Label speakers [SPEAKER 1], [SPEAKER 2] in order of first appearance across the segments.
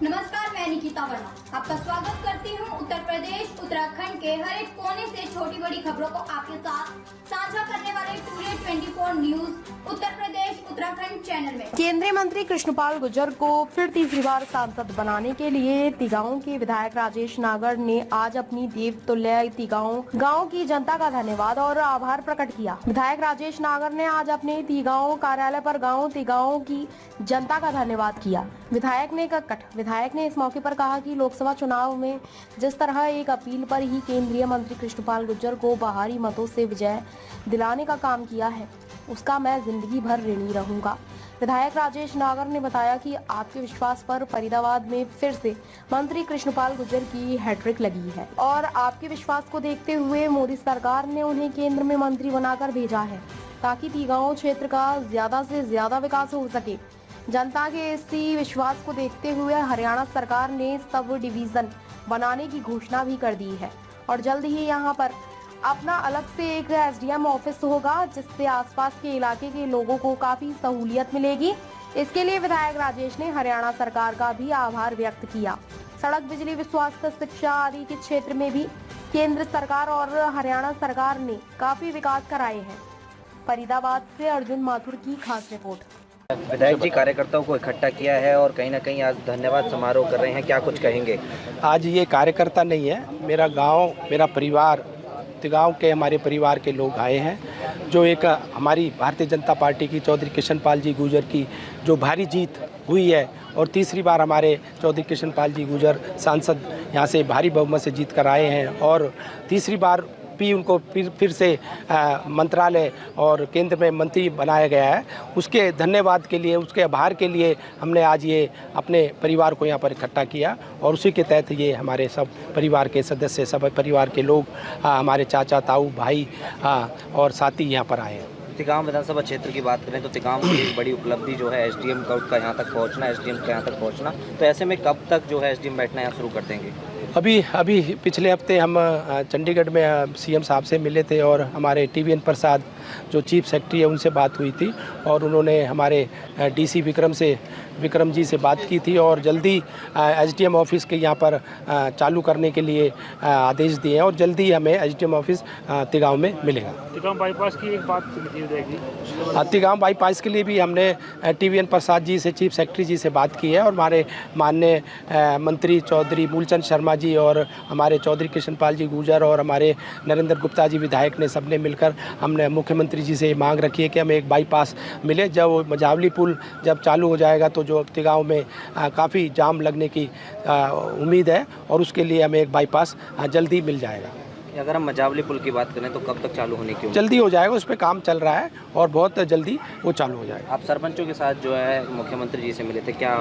[SPEAKER 1] नमस्कार, मैं निकिता वर्मा आपका स्वागत करती हूं। उत्तर प्रदेश उत्तराखंड के हर एक कोने से छोटी बड़ी खबरों को आपके साथ साझा करने वाले today 24 news Uttar Pradesh Uttarakhand channel में।
[SPEAKER 2] केंद्रीय मंत्री कृष्णपाल गुर्जर को फिर तीसरी बार सांसद बनाने के लिए तिगांव के विधायक राजेश नागर ने आज अपनी देवतुल्य तिगांव गांव की जनता का धन्यवाद और आभार प्रकट किया। विधायक राजेश नागर ने आज अपने तिगांव कार्यालय पर गांव तिगांव की जनता का धन्यवाद किया। विधायक ने इस मौके पर कहा कि लोकसभा चुनाव में जिस तरह एक अपील पर ही केंद्रीय मंत्री कृष्णपाल गुर्जर को बाहरी मतों से विजय दिलाने का काम किया है, उसका मैं जिंदगी भर ऋणी रहूंगा। विधायक राजेश नागर ने बताया कि आपके विश्वास पर फरीदाबाद में फिर से मंत्री कृष्णपाल गुर्जर की हैट्रिक लगी है और आपके विश्वास को देखते हुए मोदी सरकार ने उन्हें केंद्र में मंत्री बनाकर भेजा है ताकि तिगांव क्षेत्र का ज्यादा से ज्यादा विकास हो सके। जनता के इसी विश्वास को देखते हुए हरियाणा सरकार ने सब डिवीजन बनाने की घोषणा भी कर दी है और जल्द ही यहां पर अपना अलग से एक एसडीएम ऑफिस होगा, जिससे आसपास के इलाके के लोगों को काफी सहूलियत मिलेगी। इसके लिए विधायक राजेश ने हरियाणा सरकार का भी आभार व्यक्त किया। सड़क, बिजली, स्वास्थ्य, शिक्षा आदि के क्षेत्र में भी केंद्र सरकार और हरियाणा सरकार ने काफी विकास कराए हैं। फरीदाबाद से अर्जुन माथुर की खास रिपोर्ट।
[SPEAKER 3] विधायक जी कार्यकर्ताओं को इकट्ठा किया है और कहीं ना कहीं आज धन्यवाद समारोह कर रहे हैं, क्या कुछ कहेंगे?
[SPEAKER 4] आज ये कार्यकर्ता नहीं है, मेरा गांव, मेरा परिवार, तिगांव के हमारे परिवार के लोग आए हैं। जो एक हमारी भारतीय जनता पार्टी की चौधरी कृष्णपाल जी गुर्जर की जो भारी जीत हुई है और तीसरी बार हमारे चौधरी कृष्णपाल जी गुर्जर सांसद यहाँ से भारी बहुमत से जीत कर आए हैं और तीसरी बार भी उनको फिर से मंत्रालय और केंद्र में मंत्री बनाया गया है। उसके धन्यवाद के लिए, उसके आभार के लिए हमने आज ये अपने परिवार को यहाँ पर इकट्ठा किया और उसी के तहत ये हमारे सब परिवार के सदस्य, सब परिवार के लोग, हमारे चाचा, ताऊ, भाई और साथी यहाँ पर आए हैं।
[SPEAKER 3] तिगांव विधानसभा क्षेत्र की बात करें तो तिगांव की एक बड़ी उपलब्धि जो है एसडीएम का यहाँ तक पहुँचना, एसडीएम का यहाँ तक पहुँचना, तो ऐसे में कब तक जो है एसडीएम बैठना यहाँ शुरू कर देंगे?
[SPEAKER 4] अभी पिछले हफ्ते हम चंडीगढ़ में सीएम साहब से मिले थे और हमारे टीवीएन प्रसाद जो चीफ सेक्रेटरी है उनसे बात हुई थी और उन्होंने हमारे डीसी विक्रम जी से बात की थी और जल्दी एसडीएम ऑफिस के यहाँ पर चालू करने के लिए आदेश दिए हैं और जल्दी हमें एसडीएम ऑफिस तिगांव में मिलेगा।
[SPEAKER 5] तिगांव बाईपास की एक बात जाएगी।
[SPEAKER 4] तिगांव बाईपास के लिए भी हमने टीवीएन प्रसाद जी से, चीफ सेक्रेटरी जी से बात की है और हमारे माननीय मंत्री चौधरी मूलचंद शर्मा जी और हमारे चौधरी कृष्णपाल जी गुर्जर और हमारे नरेंद्र गुप्ता जी विधायक ने सबने मिलकर हमने मुख्यमंत्री जी से मांग रखी है कि हमें एक बाईपास मिले। जब मझावली पुल जब चालू हो जाएगा तो जो तिगांव में काफ़ी जाम लगने की उम्मीद है और उसके लिए हमें एक बाईपास जल्दी मिल जाएगा।
[SPEAKER 3] अगर हम मझावली पुल की बात करें तो कब तक चालू होने की?
[SPEAKER 4] जल्दी हो जाएगा, उस पर काम चल रहा है और बहुत जल्दी वो चालू हो जाएगा।
[SPEAKER 3] आप सरपंचों के साथ जो है मुख्यमंत्री जी से मिले थे, क्या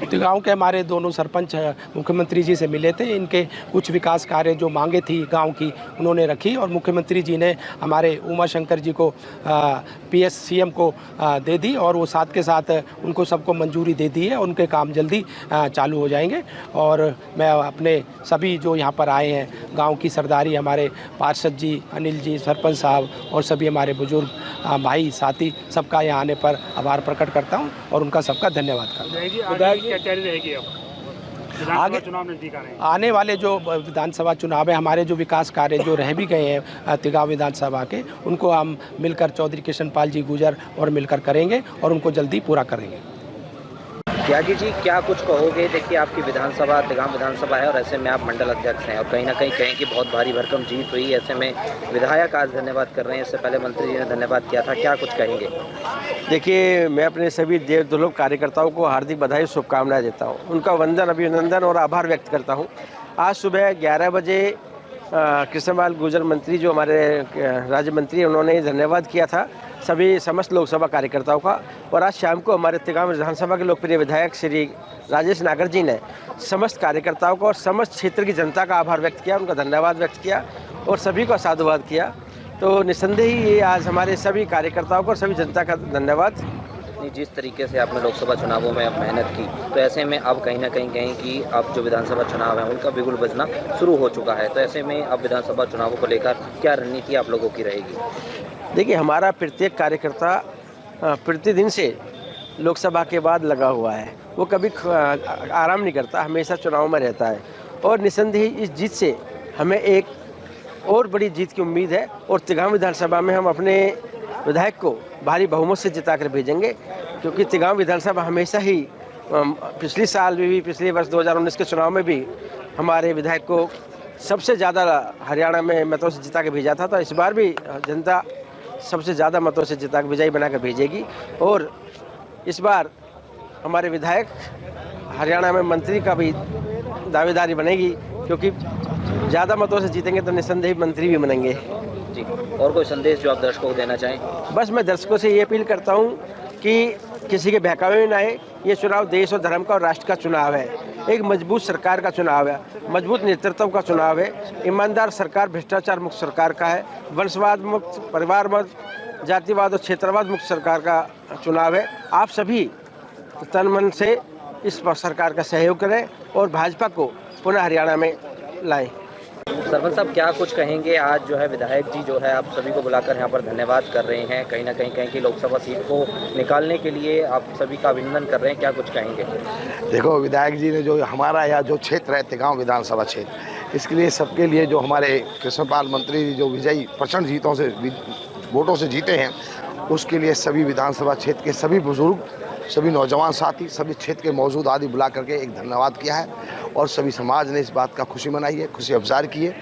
[SPEAKER 4] तिगांव के हमारे दोनों सरपंच मुख्यमंत्री जी से मिले थे। इनके कुछ विकास कार्य जो मांगे थी गांव की उन्होंने रखी और मुख्यमंत्री जी ने हमारे उमा शंकर जी को PS CM को दे दी और वो साथ के साथ उनको सबको मंजूरी दे दी है। उनके काम जल्दी चालू हो जाएंगे और मैं अपने सभी जो यहाँ पर आए हैं गाँव की सरदारी, हमारे पार्षद जी, अनिल जी, सरपंच साहब और सभी हमारे बुजुर्ग भाई साथी, सबका यहाँ आने पर आभार प्रकट करता हूँ और उनका सबका धन्यवाद करता हूँ। आने वाले जो विधानसभा चुनाव है, हमारे जो विकास कार्य जो रह भी गए हैं तिगांव विधानसभा के, उनको हम मिलकर चौधरी कृष्णपाल जी गुर्जर और मिलकर करेंगे और उनको जल्दी पूरा करेंगे।
[SPEAKER 3] त्यागी जी, क्या कुछ कहोगे? देखिए आपकी विधानसभा तिगांव विधानसभा है और ऐसे में आप मंडल अध्यक्ष हैं और कहीं ना कहीं कहें कि बहुत भारी भरकम जीत हुई, ऐसे में विधायक आज धन्यवाद कर रहे हैं, इससे पहले मंत्री जी ने धन्यवाद किया था, क्या कुछ कहेंगे?
[SPEAKER 6] देखिए, मैं अपने सभी देवदुर्लभ कार्यकर्ताओं को हार्दिक बधाई, शुभकामनाएं देता हूं, उनका वंदन, अभिनंदन और आभार व्यक्त करता हूं। आज सुबह 11 बजे कृष्णपाल गुर्जर मंत्री जो हमारे राज्य मंत्री हैं, उन्होंने धन्यवाद किया था सभी समस्त लोकसभा कार्यकर्ताओं का और आज शाम को हमारे तिगांव विधानसभा के लोकप्रिय विधायक श्री राजेश नागर जी ने समस्त कार्यकर्ताओं को और समस्त क्षेत्र की जनता का आभार व्यक्त किया, उनका धन्यवाद व्यक्त किया और सभी का साधुवाद किया। तो निस्संदेह ही ये आज हमारे सभी कार्यकर्ताओं को और सभी जनता का धन्यवाद।
[SPEAKER 3] जिस तरीके से आपने लोकसभा चुनावों में अब मेहनत की, तो ऐसे में अब कहीं ना कहीं कहें कि अब जो विधानसभा चुनाव है उनका बिगुल बजना शुरू हो चुका है, तो ऐसे में अब विधानसभा चुनावों को लेकर क्या रणनीति आप लोगों की रहेगी?
[SPEAKER 6] देखिए, हमारा प्रत्येक कार्यकर्ता प्रतिदिन से लोकसभा के बाद लगा हुआ है वो कभी आराम नहीं करता, हमेशा चुनाव में रहता है। और निसंदेह इस जीत से हमें एक और बड़ी जीत की उम्मीद है और तिगांव विधानसभा में हम अपने विधायक को भारी बहुमत से जिता कर भेजेंगे, क्योंकि तिगांव विधानसभा हमेशा ही पिछले साल भी, पिछले वर्ष 2019 के चुनाव में भी हमारे विधायक को सबसे ज़्यादा हरियाणा में मतों से जिता के भेजा था। तो इस बार भी जनता सबसे ज़्यादा मतों से जिता के विजयी बनाकर भेजेगी और इस बार हमारे विधायक हरियाणा में मंत्री का भी दावेदारी बनेगी, क्योंकि ज़्यादा मतों से जीतेंगे तो निसंदेह मंत्री भी बनेंगे।
[SPEAKER 3] जी, और कोई संदेश जो आप दर्शकों को देना चाहें?
[SPEAKER 6] बस मैं दर्शकों से ये अपील करता हूँ कि किसी के बहकावे में ना आए। ये चुनाव देश और धर्म का और राष्ट्र का चुनाव है, एक मजबूत सरकार का चुनाव है, मजबूत नेतृत्व का चुनाव है, ईमानदार सरकार, भ्रष्टाचार मुक्त सरकार का है, वंशवाद मुक्त, परिवारवाद, जातिवाद और क्षेत्रवाद मुक्त सरकार का चुनाव है। आप सभी तन मन से इस सरकार का सहयोग करें और भाजपा को पुनः हरियाणा में लाएं।
[SPEAKER 3] सरपंच साहब, क्या कुछ कहेंगे? आज जो है विधायक जी जो है आप सभी को बुलाकर यहाँ पर धन्यवाद कर रहे हैं, कहीं ना कहीं कहीं की लोकसभा सीट को निकालने के लिए आप सभी का अभिनंदन कर रहे हैं, क्या कुछ कहेंगे?
[SPEAKER 7] देखो, विधायक जी ने जो हमारा यह जो क्षेत्र है तिगांव विधानसभा क्षेत्र, इसके लिए सबके लिए जो हमारे कृष्णपाल मंत्री जो विजयी प्रचंड जीतों से वोटों से जीते हैं, उसके लिए सभी विधानसभा क्षेत्र के सभी बुजुर्ग, सभी नौजवान साथी, सभी क्षेत्र के मौजूद आदि बुला करके एक धन्यवाद किया है और सभी समाज ने इस बात का खुशी मनाई है, खुशी अफजार की है।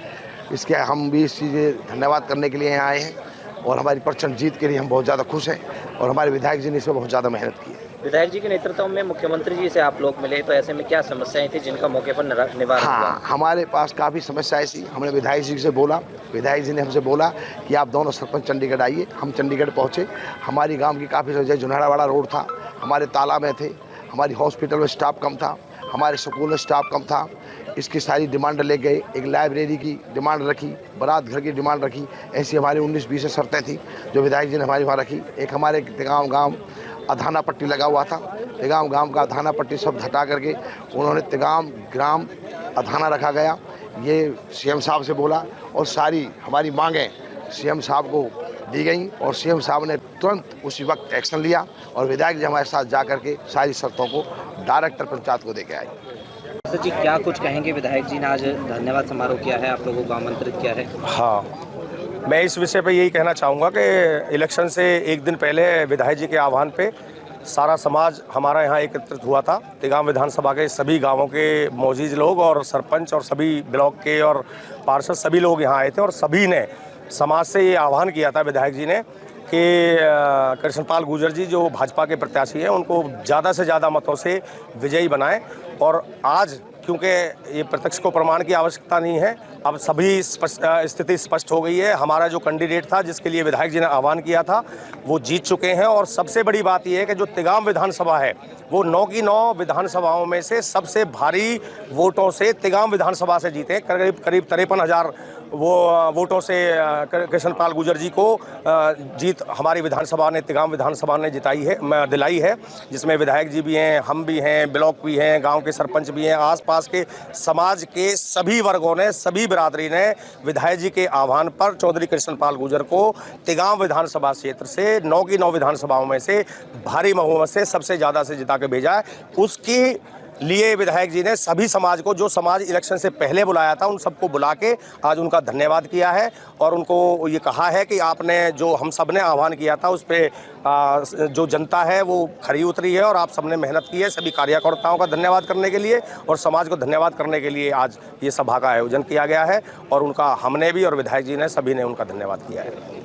[SPEAKER 7] इसके हम भी इस चीज़ें धन्यवाद करने के लिए यहाँ आए हैं और हमारी प्रचंड जीत के लिए हम बहुत ज़्यादा खुश हैं और हमारे विधायक जी ने इसमें बहुत ज़्यादा मेहनत की है।
[SPEAKER 3] विधायक जी के नेतृत्व में मुख्यमंत्री जी से आप लोग मिले, तो ऐसे में क्या समस्याएं थी जिनका मौके पर निवारण हुआ?
[SPEAKER 7] हाँ, हमारे पास काफ़ी समस्याएं थी। हमने विधायक जी से बोला, विधायक जी ने हमसे बोला कि आप दोनों सरपंच चंडीगढ़ आइए। हम चंडीगढ़ पहुँचे। हमारी गांव की काफ़ी समस्या, जुनाड़ावाड़ा रोड था, हमारे तालाब में थे, हमारी हॉस्पिटल में स्टाफ कम था, हमारे स्कूल में स्टाफ कम था, इसकी सारी डिमांड ले गए। एक लाइब्रेरी की डिमांड रखी, बारात घर की डिमांड रखी, ऐसी हमारी 19-20 शर्तें थी जो विधायक जी ने हमारी वहाँ रखी। एक हमारे तिगांव गांव अधाना पट्टी लगा हुआ था, तिगांव गांव का अधाना पट्टी सब हटा करके उन्होंने तिगांव ग्राम अधाना रखा गया। ये सीएम साहब से बोला और सारी हमारी मांगें सीएम साहब को दी गई और सीएम साहब ने तुरंत उसी वक्त एक्शन लिया और विधायक जी हमारे साथ जा करके सारी शर्तों को डायरेक्टर पंचायत को देके आए।
[SPEAKER 3] सर जी, क्या कुछ कहेंगे? विधायक जी ने आज धन्यवाद समारोह किया है, आप लोगों को आमंत्रित किया है।
[SPEAKER 8] हाँ, मैं इस विषय पे यही कहना चाहूँगा कि इलेक्शन से एक दिन पहले विधायक जी के आह्वान पे सारा समाज हमारा यहाँ एकत्रित हुआ था। तिगांव विधानसभा के सभी गांवों के मौजूद लोग और सरपंच और सभी ब्लॉक के और पार्षद सभी लोग यहाँ आए थे और सभी ने समाज से ये आह्वान किया था विधायक जी ने कि कृष्णपाल गुर्जर जी जो भाजपा के प्रत्याशी हैं उनको ज़्यादा से ज़्यादा मतों से विजयी बनाएं। और आज क्योंकि ये प्रत्यक्ष को प्रमाण की आवश्यकता नहीं है, अब सभी स्थिति स्पष्ट हो गई है। हमारा जो कैंडिडेट था जिसके लिए विधायक जी ने आह्वान किया था वो जीत चुके हैं और सबसे बड़ी बात यह है कि जो तिगांव विधानसभा है वो 9 की 9 विधानसभाओं में से सबसे भारी वोटों से तिगांव विधानसभा से जीते। करीब 53,000 वोटों से कृष्णपाल गुर्जर जी को जीत हमारी विधानसभा ने, तिगांव विधानसभा ने दिलाई है, जिसमें विधायक जी भी हैं, हम भी हैं, ब्लॉक भी हैं, गांव के सरपंच भी हैं, आसपास के समाज के सभी वर्गों ने, सभी बिरादरी ने विधायक जी के आह्वान पर चौधरी कृष्णपाल गुर्जर को तिगांव विधानसभा क्षेत्र से 9 की 9 विधानसभाओं में से भारी बहुमत से सबसे ज़्यादा से जिता के भेजा है। उसकी लिए विधायक जी ने सभी समाज को, जो समाज इलेक्शन से पहले बुलाया था, उन सबको बुला के आज उनका धन्यवाद किया है और उनको ये कहा है कि आपने जो हम सब ने आह्वान किया था उस पर जो जनता है वो खरी उतरी है और आप सबने मेहनत की है। सभी कार्यकर्ताओं का धन्यवाद करने के लिए और समाज को धन्यवाद करने के लिए आज ये सभा का आयोजन किया गया है और उनका हमने भी और विधायक जी ने सभी ने उनका धन्यवाद किया है।